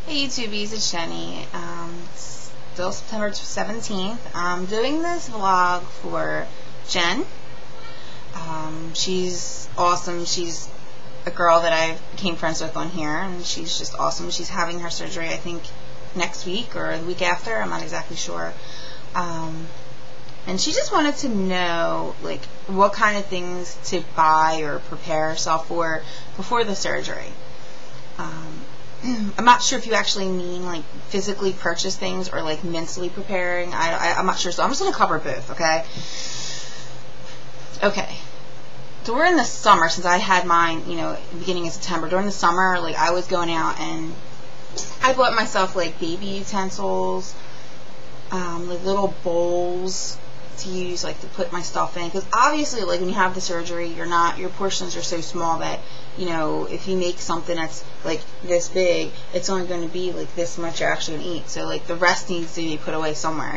Hey YouTubies, it's Jenny. It's still September 17th. I'm doing this vlog for Jen. She's awesome. She's a girl that I became friends with on here, and she's just awesome. She's having her surgery, I think, next week or the week after. I'm not exactly sure. And she just wanted to know, like, what kind of things to buy or prepare herself for before the surgery. I'm not sure if you actually mean like physically purchase things or like mentally preparing. I'm not sure, so I'm just going to cover both, okay? Okay. During the summer, since I had mine, beginning of September, during the summer, like, I was going out and I bought myself like baby utensils, like little bowls to use, like, to put my stuff in, because obviously, like, when you have the surgery, your portions are so small that, if you make something that's like this big, it's only going to be like this much you're actually going to eat, so like the rest needs to be put away somewhere.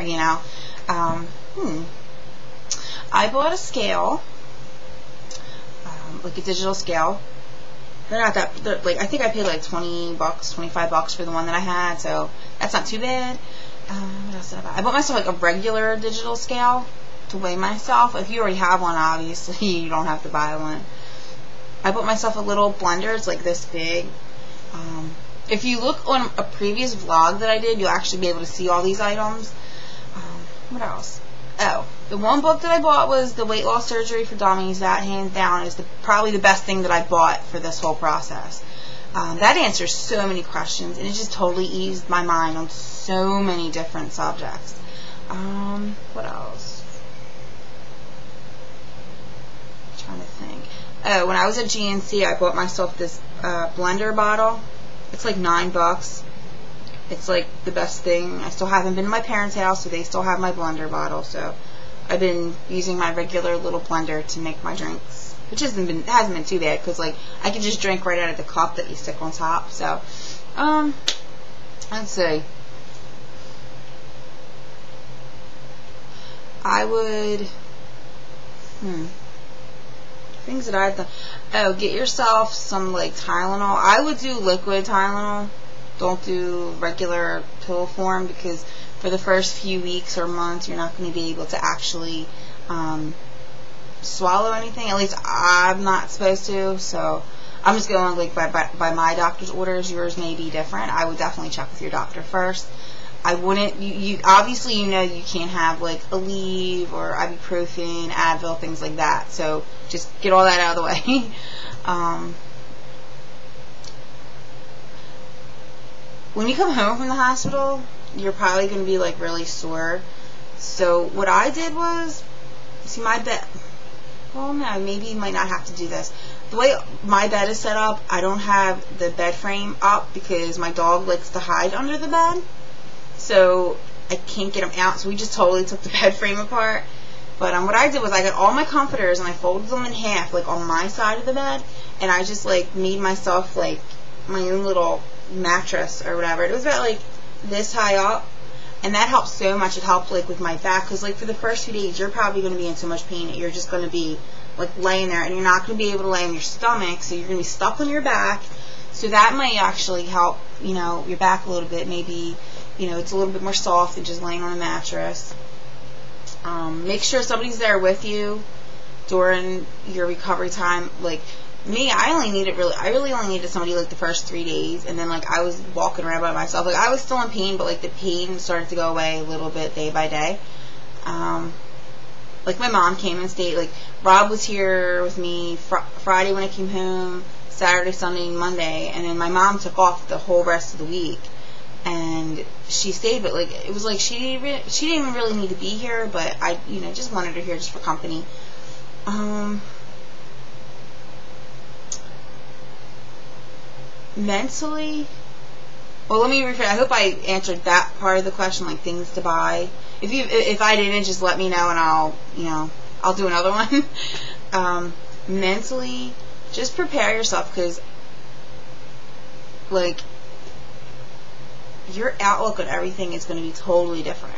I bought a scale, like a digital scale. They're not that, like, I think I paid like $20, $25 for the one that I had, so that's not too bad. What else did I buy? I bought myself like a regular digital scale to weigh myself. If you already have one, obviously you don't have to buy one. I bought myself a little blender. It's like this big. If you look on a previous vlog that I did, you'll actually be able to see all these items. What else? Oh, the one book that I bought was The Weight Loss Surgery for Dummies. That, hands down, is probably the best thing that I bought for this whole process. That answers so many questions, and it just totally eased my mind on so many different subjects. What else? I'm trying to think. Oh, when I was at GNC, I bought myself this blender bottle. It's like $9. It's like the best thing. I still haven't been to my parents' house, so they still have my blender bottle. So I've been using my regular little blender to make my drinks, which hasn't been too bad, because like I can just drink right out of the cup that you stick on top. So let's see. I would things that I've done. Oh, get yourself some like Tylenol. I would do liquid Tylenol. Don't do regular pill form, because for the first few weeks or months you're not going to be able to actually swallow anything. At least I'm not supposed to, so I'm just going like by my doctor's orders. Yours may be different. I would definitely check with your doctor first. I wouldn't, you obviously you can't have like Aleve or ibuprofen, Advil, things like that, so just get all that out of the way. When you come home from the hospital, you're probably going to be like really sore, so what I did was, see, my bed, well, no, maybe you might not have to do this. The way my bed is set up, I don't have the bed frame up because my dog likes to hide under the bed. So I can't get them out, so we just totally took the bed frame apart. But what I did was I got all my comforters and I folded them in half, like on my side of the bed, and I just like made myself like my own little mattress or whatever. It was about like this high up, and that helped so much. It helped like with my back, because like for the first few days you're probably going to be in so much pain that you're just going to be like laying there, and you're not going to be able to lay on your stomach, so you're going to be stuck on your back. So that might actually help, your back a little bit. Maybe it's a little bit more soft than just laying on a mattress. Make sure somebody's there with you during your recovery time. Like me, I really only needed somebody like the first 3 days, and then like I was walking around by myself. Like I was still in pain, but like the pain started to go away a little bit day by day. Like my mom came and stayed. Like Rob was here with me Friday when I came home, Saturday, Sunday, and Monday, and then my mom took off the whole rest of the week. And she stayed, but like it was like she didn't even really need to be here, but I just wanted her here just for company. Mentally, well, let me rephrase. I hope I answered that part of the question, like things to buy. If I didn't, just let me know and I'll do another one. Mentally, just prepare yourself, because like your outlook on everything is going to be totally different.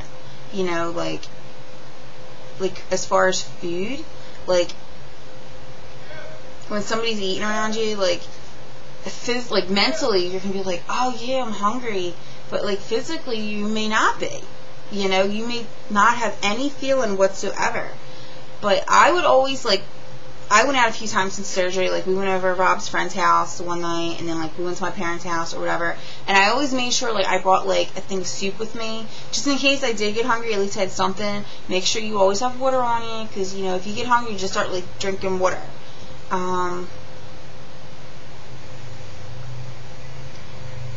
Like as far as food, like when somebody's eating around you, like like mentally you're gonna be like, oh yeah, I'm hungry, but like physically you may not be. You know, you may not have any feeling whatsoever. But I would always, like, I went out a few times since surgery. Like, we went over to Rob's friend's house one night, and then, like, we went to my parents' house or whatever. And I always made sure, like, I brought, like, a thing of soup with me. Just in case I did get hungry, at least I had something. Make sure you always have water on you, because, you know, if you get hungry, you just start, like, drinking water.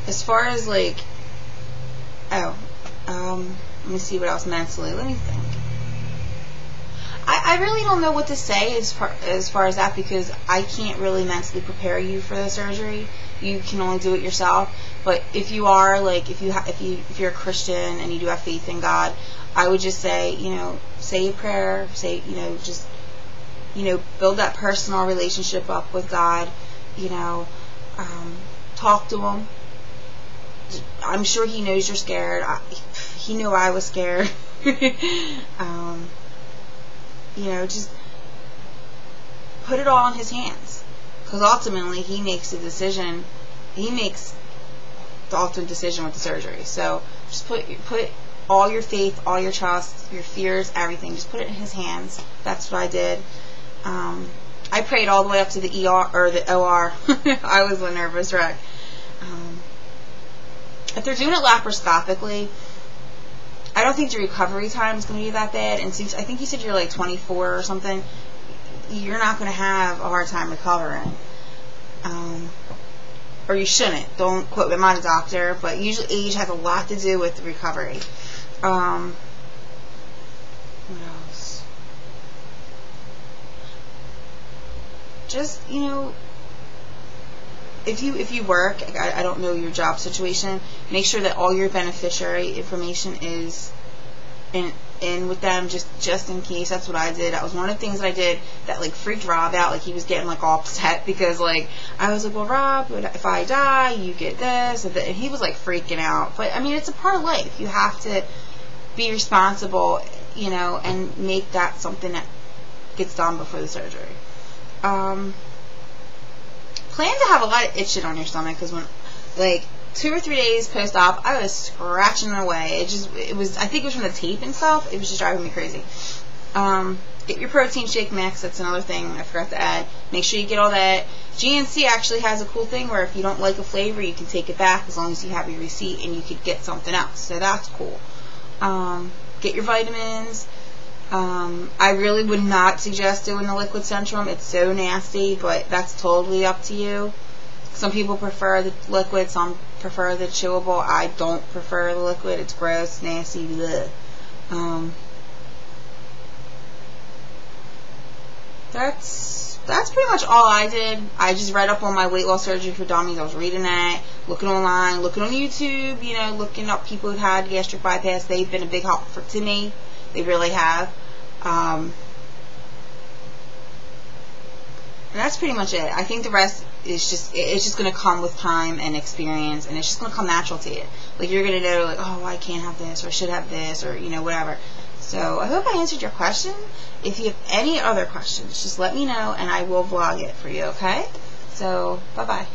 As far as, like, let me see what else mentally. Let me think. I really don't know what to say as far as that, because I can't really mentally prepare you for the surgery. You can only do it yourself. But if you are, like, if you're a Christian and you do have faith in God, I would just say, you know, say a prayer, say, you know, just, you know, build that personal relationship up with God. You know, talk to Him. I'm sure He knows you're scared. He knew I was scared. You know, just put it all in His hands, because ultimately He makes the decision. He makes the ultimate decision with the surgery. So just put all your faith, all your trust, your fears, everything. Just put it in His hands. That's what I did. I prayed all the way up to the ER or the OR. I was a nervous wreck. If they're doing it laparoscopically, I don't think the recovery time is going to be that bad. And since I think you said you're like 24 or something, you're not going to have a hard time recovering. Or you shouldn't. Don't quote me. I'm not a doctor, but usually age has a lot to do with the recovery. What else? Just, you know, if you work, I don't know your job situation, make sure that all your beneficiary information is in with them, just in case. That's what I did. That was one of the things that I did that, like, freaked Rob out. Like, he was getting, like, all upset because, like, I was like, well, Rob, if I die, you get this, and he was, like, freaking out. But I mean, it's a part of life. You have to be responsible, you know, and make that something that gets done before the surgery. Plan to have a lot of itching on your stomach, because when, like, 2 or 3 days post-op, I was scratching away. It was, I think it was from the tape and stuff. It was just driving me crazy. Get your protein shake mix. That's another thing I forgot to add. Make sure you get all that. GNC actually has a cool thing where if you don't like a flavor, you can take it back as long as you have your receipt, and you could get something else. So that's cool. Get your vitamins. I really would not suggest doing the liquid Centrum. It's so nasty, but that's totally up to you. Some people prefer the liquid, some prefer the chewable. I don't prefer the liquid. It's gross, nasty, bleh. That's pretty much all I did. I just read up on my weight loss surgery for dummies. I was reading that, looking online, looking on YouTube, you know, looking up people who've had gastric bypass. They've been a big help to me. They really have. And that's pretty much it. I think the rest is it's just going to come with time and experience, and it's just going to come natural to you. Like, you're going to know, like, oh, I can't have this, or I should have this, or, you know, whatever. So I hope I answered your question. If you have any other questions, just let me know, and I will vlog it for you, okay? So, bye-bye.